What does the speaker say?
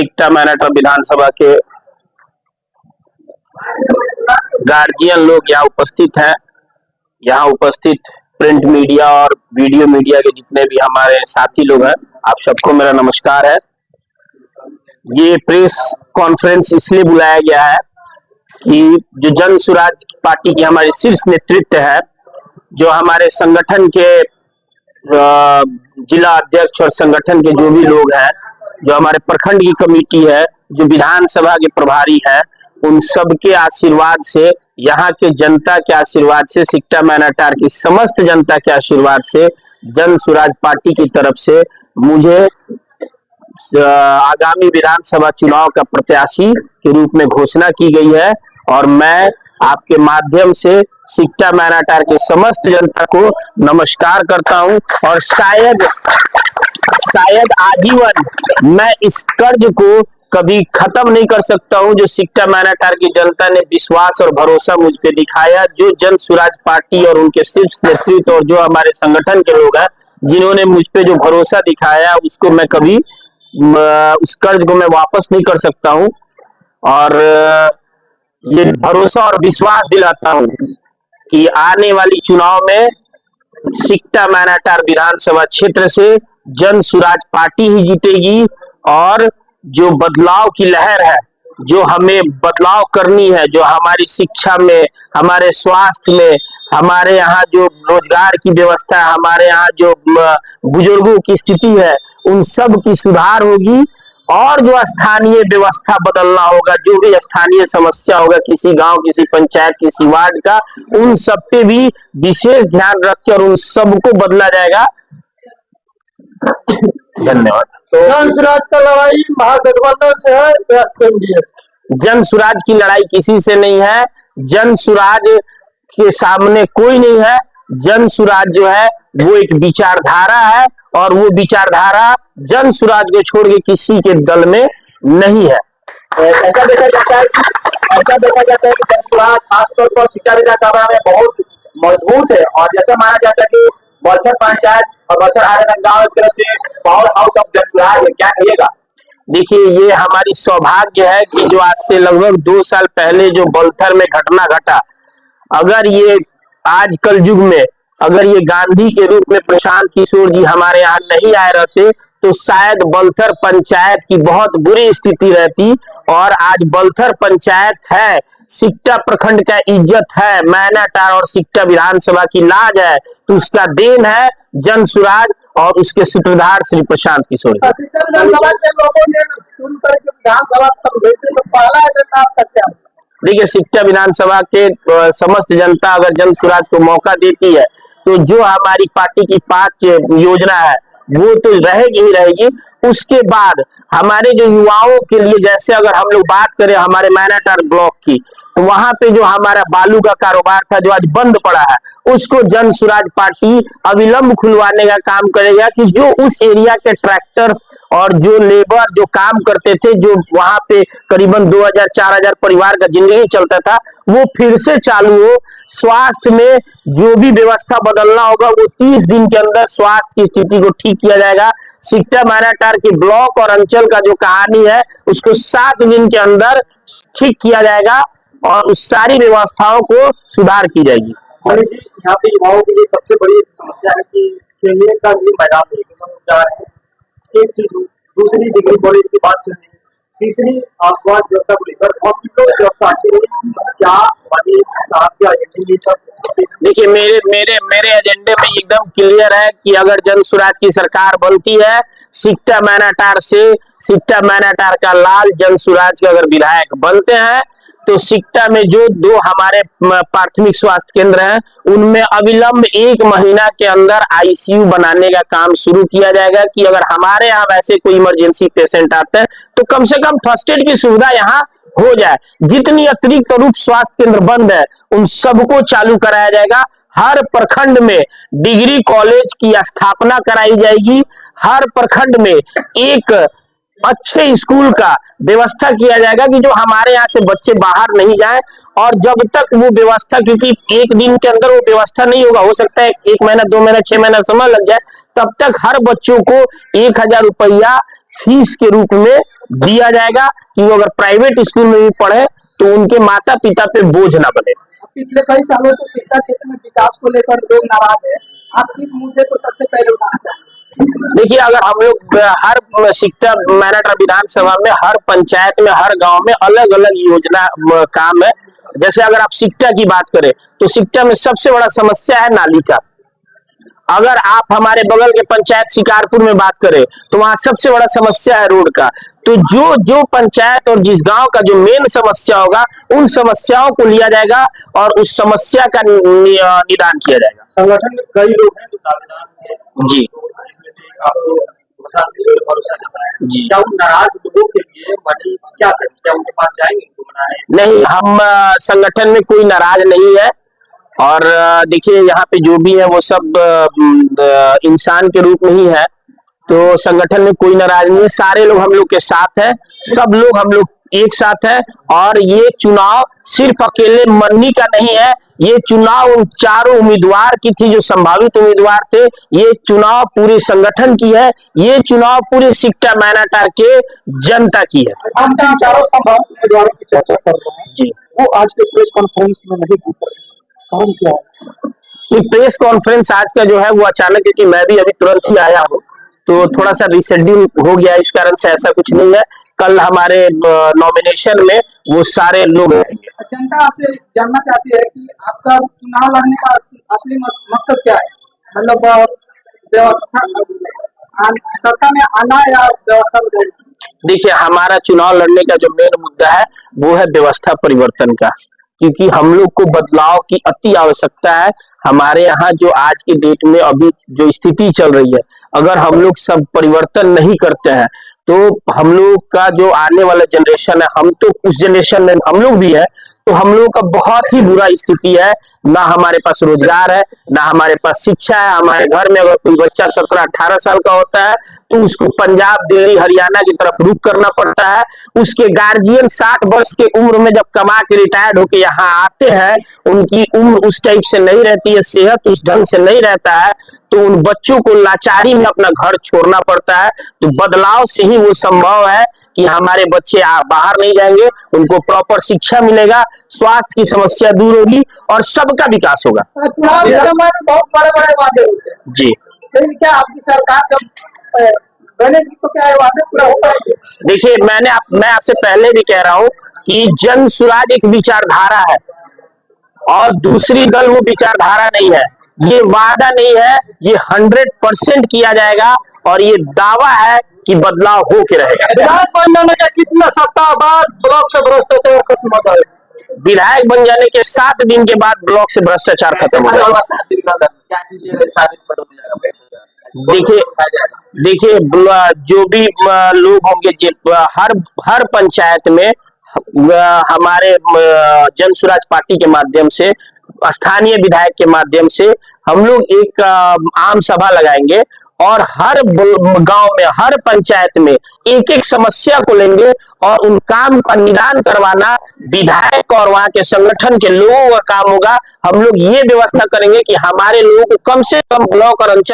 सिकटा मैनाटार विधानसभा के गार्जियन लोग यहाँ उपस्थित हैं। यहाँ उपस्थित प्रिंट मीडिया और वीडियो मीडिया के जितने भी हमारे साथी लोग हैं, आप सबको मेरा नमस्कार है। ये प्रेस कॉन्फ्रेंस इसलिए बुलाया गया है कि जो जन सुराज पार्टी की हमारी शीर्ष नेतृत्व है, जो हमारे संगठन के जिला अध्यक्ष और संगठन के जो भी लोग हैं, जो हमारे प्रखंड की कमेटी है, जो विधानसभा के प्रभारी है, उन सब के आशीर्वाद से, यहाँ के जनता के आशीर्वाद से, सिकटा मैनाटार की समस्त जनता के आशीर्वाद से जन सुराज पार्टी की तरफ से मुझे आगामी विधानसभा चुनाव का प्रत्याशी के रूप में घोषणा की गई है। और मैं आपके माध्यम से सिकटा मैनाटार के समस्त जनता को नमस्कार करता हूं और शायद आजीवन मैं इस कर्ज को कभी खत्म नहीं कर सकता हूं जो सिकटा मैनाटार की जनता ने विश्वास और भरोसा मुझ पे दिखाया। जो जन सुराज पार्टी और उनके शीर्ष नेतृत्व और जो हमारे संगठन के लोग हैं, जिन्होंने मुझ पे जो भरोसा दिखाया, उसको मैं कभी उस कर्ज को मैं वापस नहीं कर सकता हूं। और ये भरोसा और विश्वास दिलाता हूं कि आने वाली चुनाव में सिकटा मैनाटार विधानसभा क्षेत्र से जन सुराज पार्टी ही जीतेगी। और जो बदलाव की लहर है, जो हमें बदलाव करनी है, जो हमारी शिक्षा में, हमारे स्वास्थ्य में, हमारे यहाँ जो रोजगार की व्यवस्था है, हमारे यहाँ जो बुजुर्गों की स्थिति है, उन सब की सुधार होगी। और जो स्थानीय व्यवस्था बदलना होगा, जो भी स्थानीय समस्या होगा किसी गांव, किसी पंचायत, किसी वार्ड का, उन सब पे भी विशेष ध्यान रख के और उन सबको बदला जाएगा। धन्यवाद। तो जन सुराज का लड़ाई महागठबंधन से है या एनडीए से? जन सुराज की लड़ाई किसी से नहीं है। जन सुराज के सामने कोई नहीं है। जन सुराज जो है वो एक विचारधारा है और वो विचारधारा जन सुराज को छोड़ के किसी के दल में नहीं है। ऐसा देखा जाता है कि जन सुराज खासतौर पर सिकटा विधानसभा में बहुत मजबूत है और जैसा माना जाता है कि बलथर पंचायत और बलथर आर्यन गांव एक तरह से power house of Jan Suraaj है। क्या कहिएगा? देखिए, ये हमारी सौभाग्य है कि जो आज से लगभग 2 साल पहले जो बलथर में घटना घटा, अगर ये आज कल युग में अगर ये गांधी के रूप में प्रशांत किशोर जी हमारे यहाँ नहीं आए रहते तो शायद बलथर पंचायत की बहुत बुरी स्थिति रहती। और आज बलथर पंचायत है, सिकटा प्रखंड का इज्जत है, मैनाटार और सिकटा विधानसभा की लाज है, तो उसका देन है जन सुराज और उसके सूत्रधार श्री प्रशांत किशोर। देखिए, सिकटा विधानसभा के समस्त जनता अगर जन सुराज को मौका देती है तो जो हमारी पार्टी की 5 योजना है वो तो रहेगी ही रहेगी। उसके बाद हमारे जो युवाओं के लिए, जैसे अगर हम लोग बात करें हमारे मैनाटार ब्लॉक की, तो वहां पे जो हमारा बालू का कारोबार था जो आज बंद पड़ा है, उसको जन सुराज पार्टी अविलंब खुलवाने का काम करेगा कि जो उस एरिया के ट्रैक्टर्स और जो लेबर जो काम करते थे, जो वहां पे करीबन 2000-4000 परिवार का जिंदगी चलता था, वो फिर से चालू हो। स्वास्थ्य में जो भी व्यवस्था बदलना होगा वो 30 दिन के अंदर स्वास्थ्य की स्थिति को ठीक किया जाएगा। सिकटा मैनाटार के ब्लॉक और अंचल का जो कहानी है उसको 7 दिन के अंदर ठीक किया जाएगा और उस सारी व्यवस्थाओं को सुधार की जाएगी। यहाँ पे युवाओं के लिए सबसे बड़ी समस्या है कि खेलने का भी मैदान नहीं। एक चीज, दूसरी डिग्री कॉलेज की बात चल रही है, तीसरी स्वास्थ्य व्यवस्था को लेकर हॉस्पिटल व्यवस्था अच्छी नहीं। क्या देखिए, मेरे एजेंडे में एकदम क्लियर है कि अगर जन सुराज की सरकार बनती है, सिकटा मैनाटार से सिकटा मैनाटार का लाल जन सुराज के अगर विधायक बनते हैं तो सिकटा में जो 2 हमारे प्राथमिक स्वास्थ्य केंद्र हैं उनमें अविलंब 1 महीना के अंदर आईसीयू बनाने का काम शुरू किया जाएगा कि अगर हमारे यहाँ वैसे कोई इमरजेंसी पेशेंट आते हैं तो कम से कम फर्स्ट एड की सुविधा यहाँ हो जाए। जितनी अतिरिक्त रूप स्वास्थ्य केंद्र बंद है उन सबको चालू कराया जाएगा। हर प्रखंड में डिग्री कॉलेज की स्थापना कराई जाएगी। हर प्रखंड में एक अच्छे स्कूल का व्यवस्था किया जाएगा कि जो हमारे यहाँ से बच्चे बाहर नहीं जाएं। और जब तक वो व्यवस्था, क्योंकि एक दिन के अंदर वो व्यवस्था नहीं होगा, हो सकता है 1 महीना 2 महीना 6 महीना समय लग जाए, तब तक हर बच्चों को 1000 रुपया फीस के रूप में दिया जाएगा कि वो अगर प्राइवेट स्कूल में भी पढ़े तो उनके माता पिता पे बोझ ना बने। पिछले कई सालों से शिक्षा क्षेत्र में विकास को लेकर लोग नाराज है, आप किस मुद्दे को सबसे पहले उठाना चाहेंगे? देखिए, अगर हम लोग हर शिक्षा मैनेटर विधानसभा में, हर पंचायत में, हर गांव में अलग अलग योजना काम है। जैसे अगर आप शिक्षा की बात करें तो शिक्षा में सबसे बड़ा समस्या है नाली का। अगर आप हमारे बगल के पंचायत शिकारपुर में बात करें तो वहां सबसे बड़ा समस्या है रोड का। तो जो जो पंचायत और जिस गांव का जो मेन समस्या होगा उन समस्याओं को लिया जाएगा और उस समस्या का निदान किया जाएगा। संगठन में कई लोग हैं जो दावेदार थे जी आपको भरोसा जताया जी। क्या उन नाराज लोगों के लिए मदद क्या करें, क्या उनके पास जाएंगे उनको मनाने? नहीं, हम संगठन में कोई नाराज नहीं है और देखिए यहाँ पे जो भी है वो सब इंसान के रूप में ही है, तो संगठन में कोई नाराज नहीं है। सारे लोग हम लोग के साथ है, सब लोग हम लोग एक साथ है और ये चुनाव सिर्फ अकेले मन्नी का नहीं है, ये चुनाव उन चारों उम्मीदवार की थी जो संभावित उम्मीदवार थे। ये चुनाव पूरे संगठन की है, ये चुनाव पूरे सिक्टा मैनाटार के जनता की है। हम चारों संभावित उम्मीदवारों की चर्चा कर रहे हैं जी, वो आज के प्रेस कॉन्फ्रेंस में नहीं बोल रहे, कारण क्या है? ये प्रेस कॉन्फ्रेंस आज का जो है वो अचानक, क्योंकि मैं भी अभी तुरंत ही आया हूँ तो थोड़ा सा रिशेड्यूल हो गया, इस कारण से ऐसा कुछ नहीं है। कल हमारे नॉमिनेशन में वो सारे लोग रहेंगे। जनता आपसे जानना चाहती है कि आपका चुनाव लड़ने का असली मकसद क्या है, मतलब व्यवस्था सत्ता में आना या व्यवस्था बदलना? देखिए, हमारा चुनाव लड़ने का जो मेन मुद्दा है वो है व्यवस्था परिवर्तन का, क्योंकि हम लोग को बदलाव की अति आवश्यकता है। हमारे यहाँ जो आज के डेट में अभी जो स्थिति चल रही है, अगर हम लोग सब परिवर्तन नहीं करते हैं तो हम लोग का जो आने वाला जनरेशन है, हम तो उस जनरेशन में हम लोग भी है, तो हम लोगों का बहुत ही बुरा स्थिति है। ना हमारे पास रोजगार है, ना हमारे पास शिक्षा है। हमारे घर में अगर कोई बच्चा 17-18 साल का होता है तो उसको पंजाब, दिल्ली, हरियाणा की तरफ रुख करना पड़ता है। उसके गार्जियन 60 वर्ष के उम्र में जब कमा के रिटायर्ड होके यहाँ आते हैं, उनकी उम्र उस टाइप से नहीं रहती है, सेहत उस ढंग से नहीं रहता है, तो उन बच्चों को लाचारी में अपना घर छोड़ना पड़ता है। तो बदलाव से ही वो संभव है कि हमारे बच्चे बाहर नहीं जाएंगे, उनको प्रॉपर शिक्षा मिलेगा, स्वास्थ्य की समस्या दूर होगी और सबका विकास होगा। चुनाव के समय में बहुत बड़े बड़े वादे होते हैं जी, लेकिन क्या आपकी सरकार जब बनेगी तो क्या ये वादे पूरा हो पाएंगे? देखिए, मैं आपसे पहले भी कह रहा हूँ कि जन सुराज एक विचारधारा है और दूसरी दल वो विचारधारा नहीं है। ये वादा नहीं है, ये 100% किया जाएगा और ये दावा है कि बदलाव हो के रहेगा। विधायक बन जाने के कितना सप्ताह बाद ब्लॉक से भ्रष्टाचार खत्म हो जाएगा? विधायक बन जाने के 7 दिन के बाद ब्लॉक से भ्रष्टाचार खत्म हो जाएगा। देखिए, जो भी लोग होंगे, हर पंचायत में हमारे जन सुराज पार्टी के माध्यम से, स्थानीय विधायक के माध्यम से हम लोग एक आम सभा लगाएंगे और हर गांव में, हर पंचायत में एक एक समस्या को लेंगे और उन काम का निदान करवाना विधायक और वहां के संगठन के लोगों का काम होगा। हम लोग ये व्यवस्था करेंगे कि हमारे लोगों को कम से कम ब्लॉक और अंचल